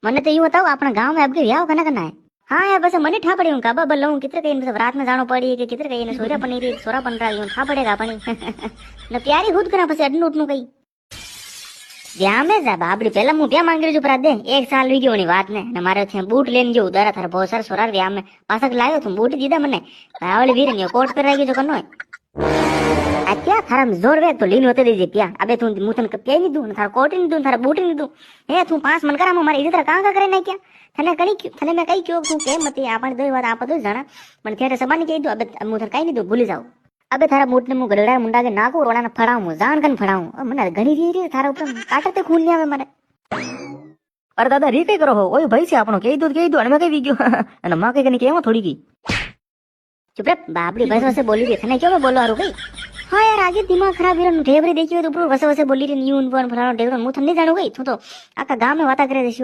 મને तो यूं बताओ अपना गांव में अब के ब्याह करना करना है। हाँ यार बस मनी ठा पड़ी हूँ काबा बल लूँ कितने कहीं मतलब रात में जानो पड़ी कि कितने कहीं सोरा पनीर सोरा बन रहा हूँ ठा पड़ेगा अपनी न प्यारी खुद करा પછી અડનું ઉઠનું કઈ ब्याह में जा बाबड़ी पहला હું ત્યાં માંગી છું પરા દે એક સાલ વી ગયોની વાત ને અને મારે છે બૂટ લઈને જો ઉધારા થાર બહુ સાર સોરાર ब्याह में પાછા લાવ્યો તું બૂટ દીધા મને આવળી વીર ને કોટ પહેરાઈ ગયો કનો આ ક્યાં થારા જોર વે તો લીન હોતે દીજે ક્યાં અબે તું મુતન કે નહીં દઉં થાર કોટ નહીં દઉં થાર બૂટ નહીં દઉં હે તું 5 મન કરા મારી ઇધર કાં કા કરે નહીં ક્યાં તને કણી તને મેં કઈ કયો તું કેમ મતી આપણે દોઈ વાત આપો તો જાણા પણ ત્યારે સબાની કહી દઉં અબે મુતન કઈ નહીં દઉં ભૂલી જાવ अबे थारा मूठ ने मु गलड़ा मुंडा के नाको रोड़ा ने फड़ाऊं जान कन फड़ाऊं મને ઘણી રી થારા ઉપર કાટતે ખૂન લે આવે મને અરે દાદા રી કઈ કરો હો ઓય ભાઈ છે આપણો કહી દો અને મે કઈ વી ગયો અને માં કઈ કની કેમ થોડી ગઈ ચુપ રે બાબડી બસ વસે બોલી રે તને કેમ બોલો હારું ભાઈ હા યાર આજે દિમાગ ખરાબ હીરો ઢેબરી દેખ્યો તો ઉપર વસે વસે બોલી રે ન્યૂન પણ ફલાણો ઢેબરો હું તને નહીં જાણું ગઈ તું તો આખા ગામ में વાતા કરે